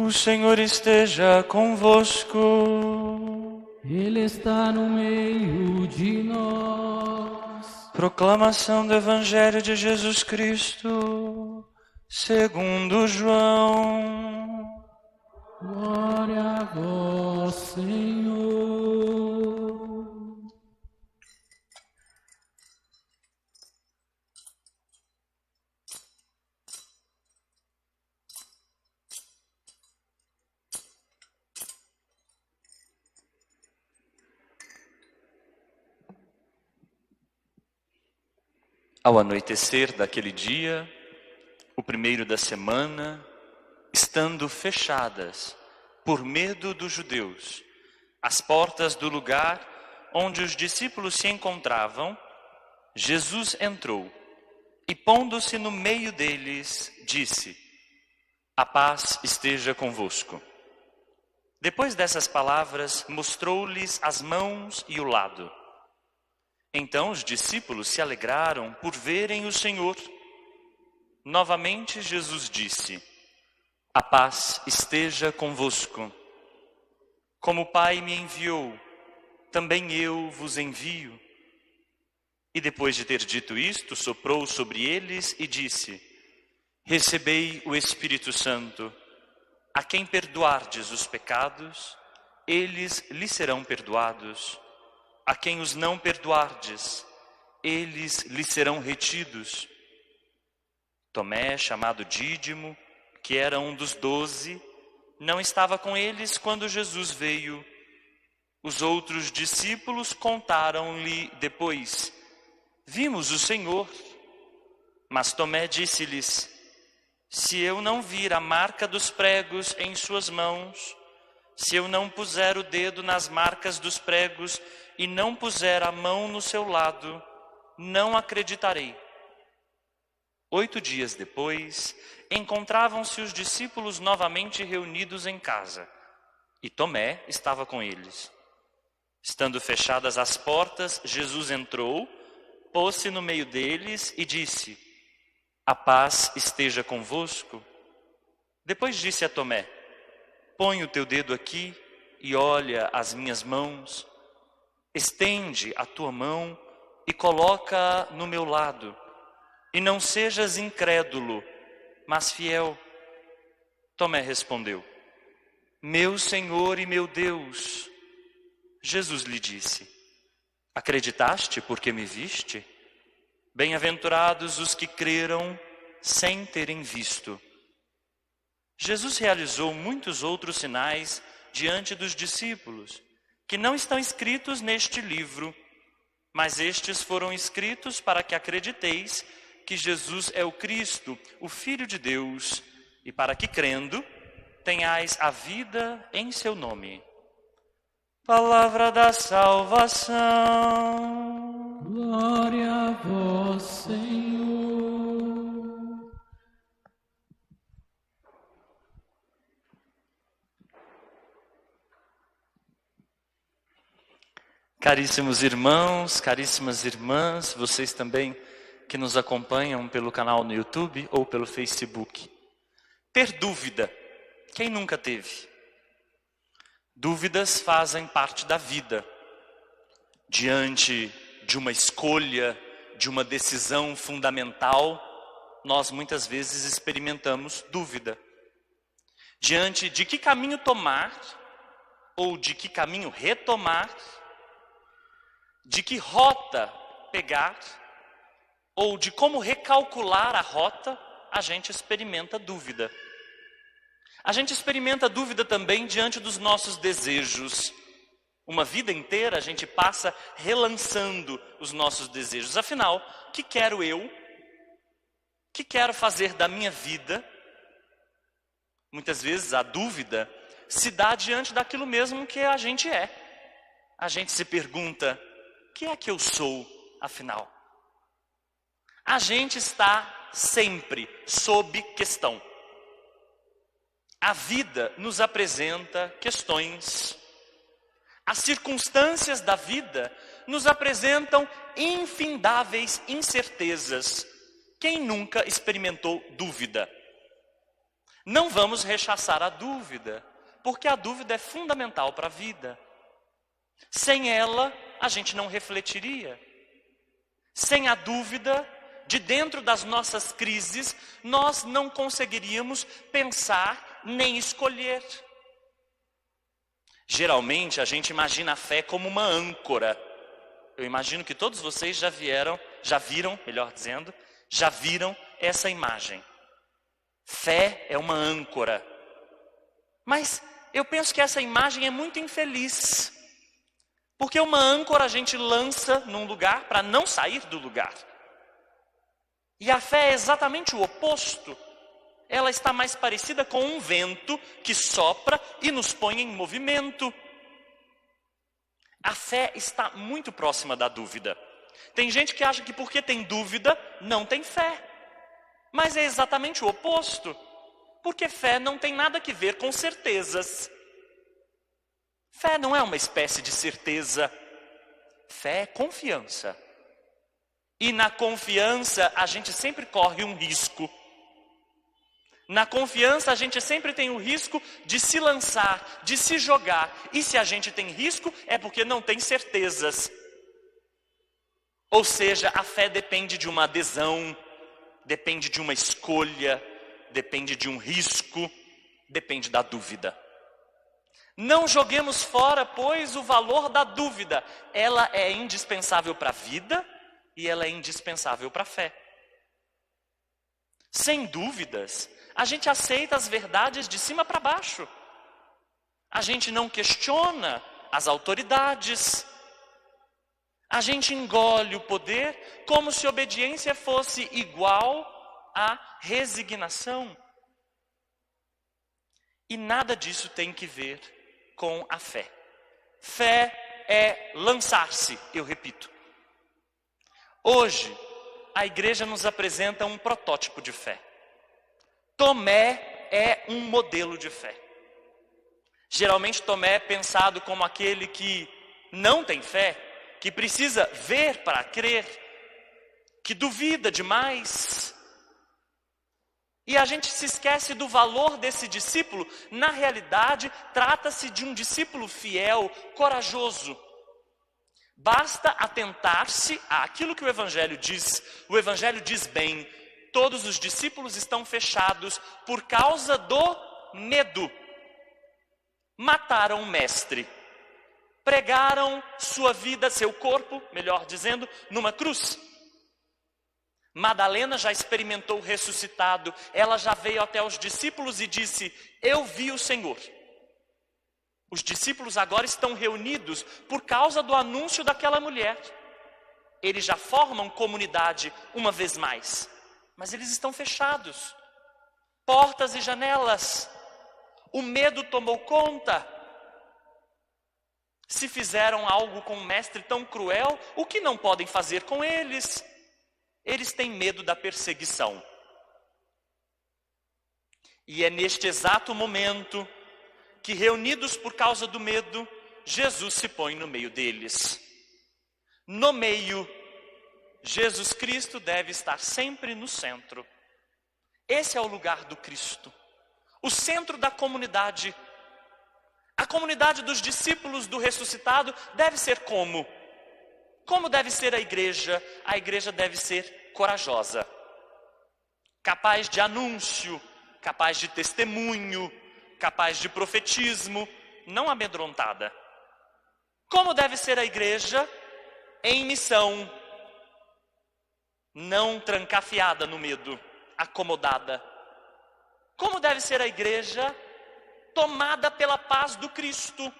O Senhor esteja convosco. Ele está no meio de nós. Proclamação do Evangelho de Jesus Cristo, segundo João. Glória a vós, Senhor. Ao anoitecer daquele dia, o primeiro da semana, estando fechadas, por medo dos judeus, as portas do lugar onde os discípulos se encontravam, Jesus entrou e, pondo-se no meio deles, disse: "A paz esteja convosco." Depois dessas palavras, mostrou-lhes as mãos e o lado. Então os discípulos se alegraram por verem o Senhor. Novamente Jesus disse: "A paz esteja convosco. Como o Pai me enviou, também eu vos envio." E depois de ter dito isto, soprou sobre eles e disse: "Recebei o Espírito Santo. A quem perdoardes os pecados, eles lhes serão perdoados. A quem os não perdoardes, eles lhes serão retidos." Tomé, chamado Dídimo, que era um dos 12, não estava com eles quando Jesus veio. Os outros discípulos contaram-lhe depois: "Vimos o Senhor." Mas Tomé disse-lhes: "Se eu não vir a marca dos pregos em suas mãos, se eu não puser o dedo nas marcas dos pregos e não puser a mão no seu lado, não acreditarei." 8 dias depois, encontravam-se os discípulos novamente reunidos em casa, e Tomé estava com eles. Estando fechadas as portas, Jesus entrou, pôs-se no meio deles e disse: "A paz esteja convosco." Depois disse a Tomé: "Põe o teu dedo aqui e olha as minhas mãos. Estende a tua mão e coloca-a no meu lado. E não sejas incrédulo, mas fiel." Tomé respondeu: "Meu Senhor e meu Deus." Jesus lhe disse: "Acreditaste porque me viste? Bem-aventurados os que creram sem terem visto." Jesus realizou muitos outros sinais diante dos discípulos, que não estão escritos neste livro, mas estes foram escritos para que acrediteis que Jesus é o Cristo, o Filho de Deus, e para que, crendo, tenhais a vida em seu nome. Palavra da salvação. Glória a vós, Senhor. Caríssimos irmãos, caríssimas irmãs, vocês também que nos acompanham pelo canal no YouTube ou pelo Facebook. Ter dúvida, quem nunca teve? Dúvidas fazem parte da vida. Diante de uma escolha, de uma decisão fundamental, nós muitas vezes experimentamos dúvida. Diante de que caminho tomar, ou de que caminho retomar, de que rota pegar, ou de como recalcular a rota, a gente experimenta dúvida. A gente experimenta dúvida também diante dos nossos desejos. Uma vida inteira a gente passa relançando os nossos desejos. Afinal, o que quero eu? O que quero fazer da minha vida? Muitas vezes a dúvida se dá diante daquilo mesmo que a gente é. A gente se pergunta: o que é que eu sou, afinal? A gente está sempre sob questão. A vida nos apresenta questões. As circunstâncias da vida nos apresentam infindáveis incertezas. Quem nunca experimentou dúvida? Não vamos rechaçar a dúvida, porque a dúvida é fundamental para a vida. Sem ela, a gente não refletiria. Sem a dúvida, de dentro das nossas crises, nós não conseguiríamos pensar nem escolher. Geralmente, a gente imagina a fé como uma âncora. Eu imagino que todos vocês já viram essa imagem. Fé é uma âncora. Mas eu penso que essa imagem é muito infeliz. Porque uma âncora a gente lança num lugar para não sair do lugar. E a fé é exatamente o oposto. Ela está mais parecida com um vento que sopra e nos põe em movimento. A fé está muito próxima da dúvida. Tem gente que acha que porque tem dúvida, não tem fé. Mas é exatamente o oposto. Porque fé não tem nada a ver com certezas. Fé não é uma espécie de certeza. Fé é confiança. E na confiança a gente sempre corre um risco. Na confiança a gente sempre tem o risco de se lançar, de se jogar. E se a gente tem risco é porque não tem certezas. Ou seja, a fé depende de uma adesão, depende de uma escolha, depende de um risco, depende da dúvida. Não joguemos fora, pois, o valor da dúvida. Ela é indispensável para a vida e ela é indispensável para a fé. Sem dúvidas, a gente aceita as verdades de cima para baixo. A gente não questiona as autoridades. A gente engole o poder como se obediência fosse igual a resignação. E nada disso tem que ver com a fé. Fé é lançar-se, eu repito. Hoje, a igreja nos apresenta um protótipo de fé. Tomé é um modelo de fé. Geralmente Tomé é pensado como aquele que não tem fé, que precisa ver para crer, que duvida demais. E a gente se esquece do valor desse discípulo. Na realidade, trata-se de um discípulo fiel, corajoso. Basta atentar-se àquilo que o Evangelho diz. O Evangelho diz bem: todos os discípulos estão fechados por causa do medo. Mataram o mestre. Pregaram sua vida, seu corpo, melhor dizendo, numa cruz. Madalena já experimentou o ressuscitado. Ela já veio até os discípulos e disse: eu vi o Senhor. Os discípulos agora estão reunidos por causa do anúncio daquela mulher. Eles já formam comunidade uma vez mais, mas eles estão fechados. Portas e janelas. O medo tomou conta. Se fizeram algo com um mestre tão cruel, o que não podem fazer com eles? Eles têm medo da perseguição. E é neste exato momento que, reunidos por causa do medo, Jesus se põe no meio deles. No meio, Jesus Cristo deve estar sempre no centro. Esse é o lugar do Cristo, o centro da comunidade. A comunidade dos discípulos do ressuscitado deve ser como? Como deve ser a igreja? A igreja deve ser corajosa, capaz de anúncio, capaz de testemunho, capaz de profetismo, não amedrontada. Como deve ser a igreja? Em missão, não trancafiada no medo, acomodada. Como deve ser a igreja? Tomada pela paz do Cristo,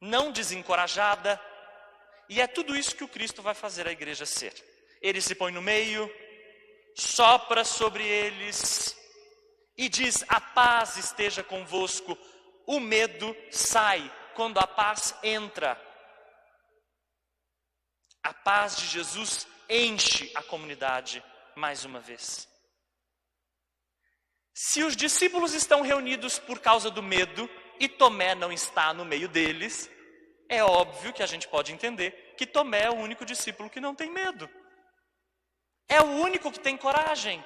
não desencorajada. E é tudo isso que o Cristo vai fazer a igreja ser. Ele se põe no meio, sopra sobre eles e diz: a paz esteja convosco. O medo sai quando a paz entra. A paz de Jesus enche a comunidade mais uma vez. Se os discípulos estão reunidos por causa do medo e Tomé não está no meio deles, é óbvio que a gente pode entender que Tomé é o único discípulo que não tem medo. É o único que tem coragem.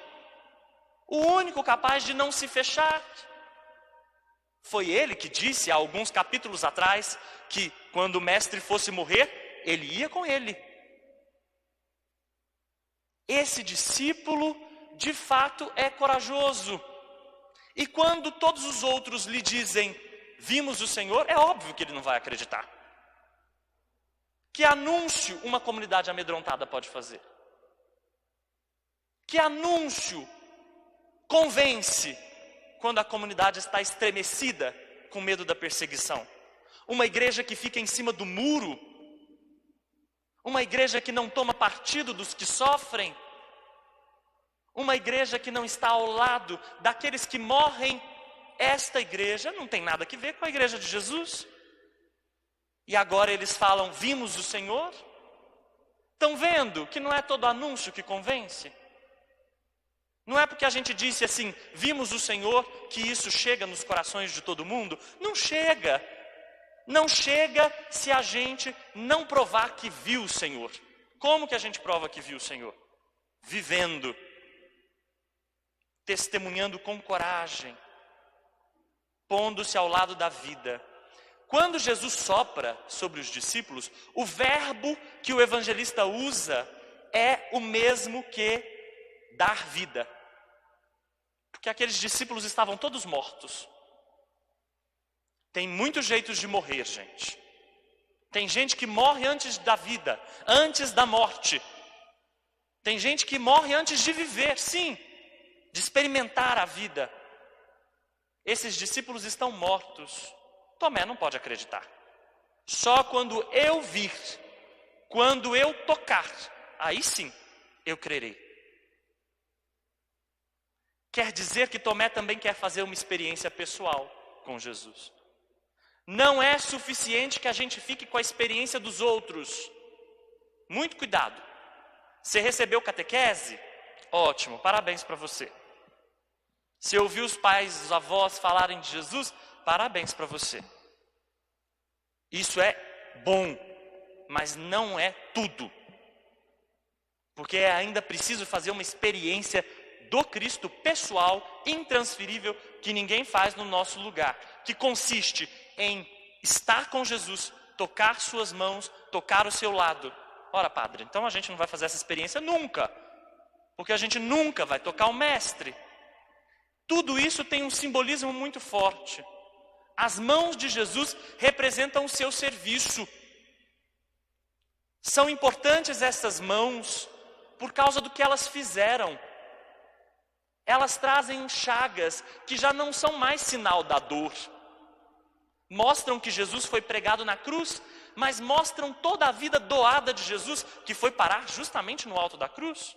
o único capaz de não se fechar. Foi ele que disse há alguns capítulos atrás que quando o mestre fosse morrer, ele ia com ele. Esse discípulo, de fato, é corajoso. E quando todos os outros lhe dizem, vimos o Senhor, é óbvio que ele não vai acreditar. Que anúncio uma comunidade amedrontada pode fazer? Que anúncio convence quando a comunidade está estremecida com medo da perseguição? Uma igreja que fica em cima do muro? Uma igreja que não toma partido dos que sofrem? Uma igreja que não está ao lado daqueles que morrem? Esta igreja não tem nada a ver com a igreja de Jesus. E agora eles falam, vimos o Senhor? Estão vendo que não é todo anúncio que convence? Não é porque a gente disse assim, vimos o Senhor, que isso chega nos corações de todo mundo? Não chega. Não chega se a gente não provar que viu o Senhor. Como que a gente prova que viu o Senhor? Vivendo. Testemunhando com coragem. Pondo-se ao lado da vida. Quando Jesus sopra sobre os discípulos, o verbo que o evangelista usa é o mesmo que dar vida. Porque aqueles discípulos estavam todos mortos. Tem muitos jeitos de morrer, gente. Tem gente que morre antes da vida, antes da morte. Tem gente que morre antes de viver, sim, de experimentar a vida. Esses discípulos estão mortos. Tomé não pode acreditar. Só quando eu vir, quando eu tocar, aí sim eu crerei. Quer dizer que Tomé também quer fazer uma experiência pessoal com Jesus. Não é suficiente que a gente fique com a experiência dos outros. Muito cuidado. Você recebeu catequese? Ótimo, parabéns para você. Se ouviu os pais, os avós falarem de Jesus? Parabéns para você. Isso é bom, mas não é tudo. Porque é ainda preciso fazer uma experiência do Cristo pessoal, intransferível, que ninguém faz no nosso lugar. Que consiste em estar com Jesus, tocar suas mãos, tocar o seu lado. Ora, padre, então a gente não vai fazer essa experiência nunca. Porque a gente nunca vai tocar o mestre. Tudo isso tem um simbolismo muito forte. As mãos de Jesus representam o seu serviço. São importantes essas mãos por causa do que elas fizeram. Elas trazem chagas que já não são mais sinal da dor. Mostram que Jesus foi pregado na cruz, mas mostram toda a vida doada de Jesus, que foi parar justamente no alto da cruz.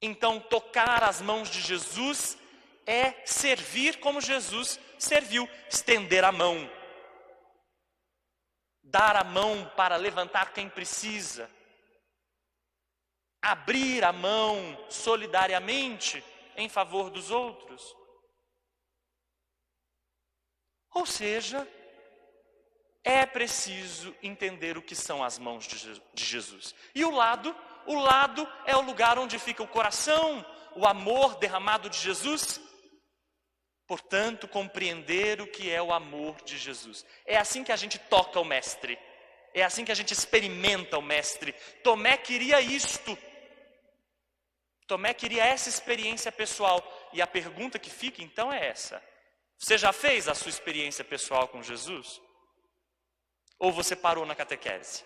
Então, tocar as mãos de Jesus é servir como Jesus serviu, estender a mão, dar a mão para levantar quem precisa, abrir a mão solidariamente em favor dos outros. Ou seja, é preciso entender o que são as mãos de Jesus. E o lado é o lugar onde fica o coração, o amor derramado de Jesus. Portanto, compreender o que é o amor de Jesus. É assim que a gente toca o mestre. É assim que a gente experimenta o mestre. Tomé queria isto. Tomé queria essa experiência pessoal. E a pergunta que fica então é essa. Você já fez a sua experiência pessoal com Jesus? Ou você parou na catequese?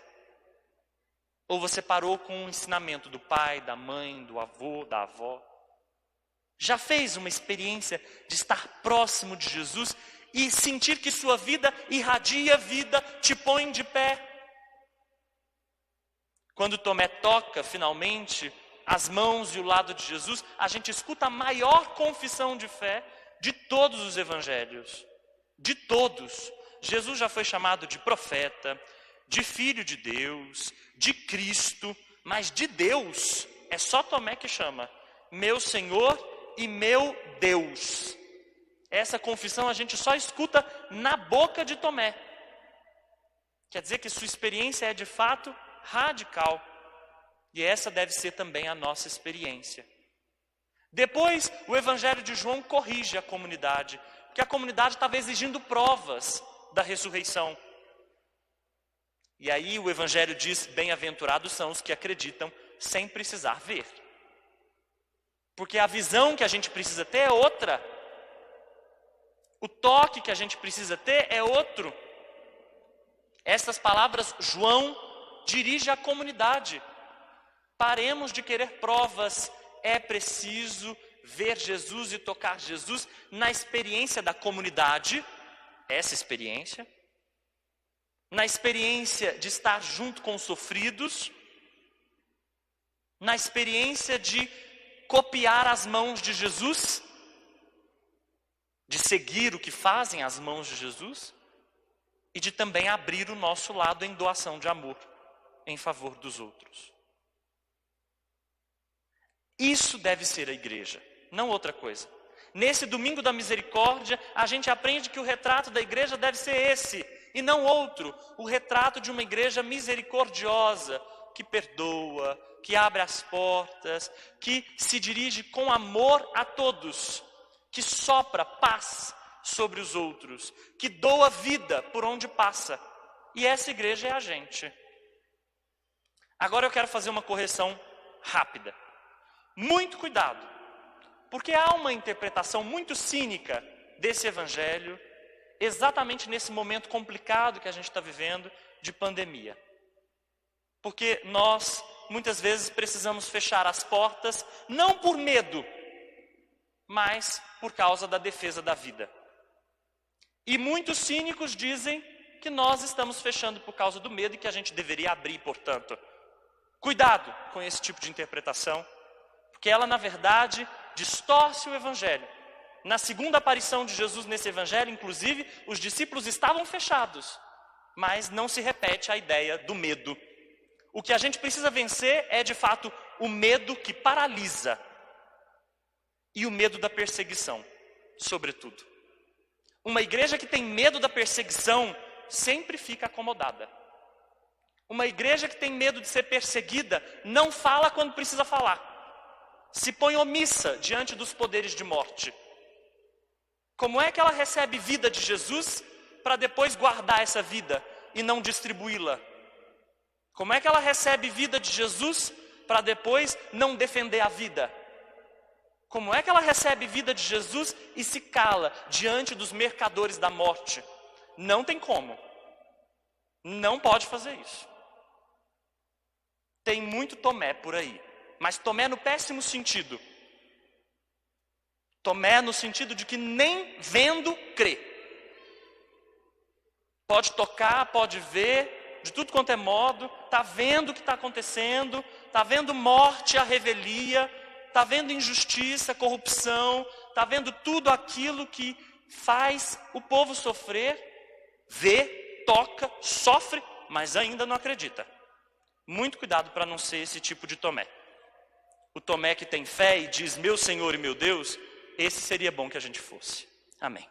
Ou você parou com o ensinamento do pai, da mãe, do avô, da avó? Já fez uma experiência de estar próximo de Jesus e sentir que sua vida irradia vida, te põe de pé? Quando Tomé toca finalmente as mãos e o lado de Jesus, a gente escuta a maior confissão de fé de todos os evangelhos. De todos. Jesus já foi chamado de profeta, de filho de Deus, de Cristo, mas de Deus é só Tomé que chama. Meu Senhor e meu Deus. Essa confissão a gente só escuta na boca de Tomé. Quer dizer que sua experiência é de fato radical. E essa deve ser também a nossa experiência. Depois, o Evangelho de João corrige a comunidade, porque a comunidade estava exigindo provas da ressurreição. E aí o Evangelho diz: bem-aventurados são os que acreditam sem precisar ver. Porque a visão que a gente precisa ter é outra. O toque que a gente precisa ter é outro. Essas palavras João dirige à comunidade. Paremos de querer provas. É preciso ver Jesus e tocar Jesus na experiência da comunidade, essa experiência, na experiência de estar junto com os sofridos, na experiência de copiar as mãos de Jesus, de seguir o que fazem as mãos de Jesus, e de também abrir o nosso lado em doação de amor em favor dos outros. Isso deve ser a igreja, não outra coisa. Nesse domingo da misericórdia, a gente aprende que o retrato da igreja deve ser esse, e não outro. O retrato de uma igreja misericordiosa, que perdoa, que abre as portas, que se dirige com amor a todos, que sopra paz sobre os outros, que doa vida por onde passa. E essa igreja é a gente. Agora eu quero fazer uma correção rápida. Muito cuidado, porque há uma interpretação muito cínica desse evangelho, exatamente nesse momento complicado que a gente está vivendo de pandemia. Porque nós, muitas vezes, precisamos fechar as portas, não por medo, mas por causa da defesa da vida. E muitos cínicos dizem que nós estamos fechando por causa do medo e que a gente deveria abrir, portanto. Cuidado com esse tipo de interpretação, porque ela, na verdade, distorce o Evangelho. Na segunda aparição de Jesus nesse Evangelho, inclusive, os discípulos estavam fechados, mas não se repete a ideia do medo. O que a gente precisa vencer é, de fato, o medo que paralisa e o medo da perseguição, sobretudo. Uma igreja que tem medo da perseguição sempre fica acomodada. Uma igreja que tem medo de ser perseguida não fala quando precisa falar. Se põe omissa diante dos poderes de morte. Como é que ela recebe vida de Jesus para depois guardar essa vida e não distribuí-la? Como é que ela recebe vida de Jesus para depois não defender a vida? Como é que ela recebe vida de Jesus e se cala diante dos mercadores da morte? Não tem como. Não pode fazer isso. Tem muito Tomé por aí. Mas Tomé no péssimo sentido. Tomé no sentido de que nem vendo, crê. Pode tocar, pode ver, de tudo quanto é modo, está vendo o que está acontecendo, está vendo morte, a revelia, está vendo injustiça, corrupção, está vendo tudo aquilo que faz o povo sofrer, vê, toca, sofre, mas ainda não acredita. Muito cuidado para não ser esse tipo de Tomé. O Tomé que tem fé e diz: meu Senhor e meu Deus, esse seria bom que a gente fosse. Amém.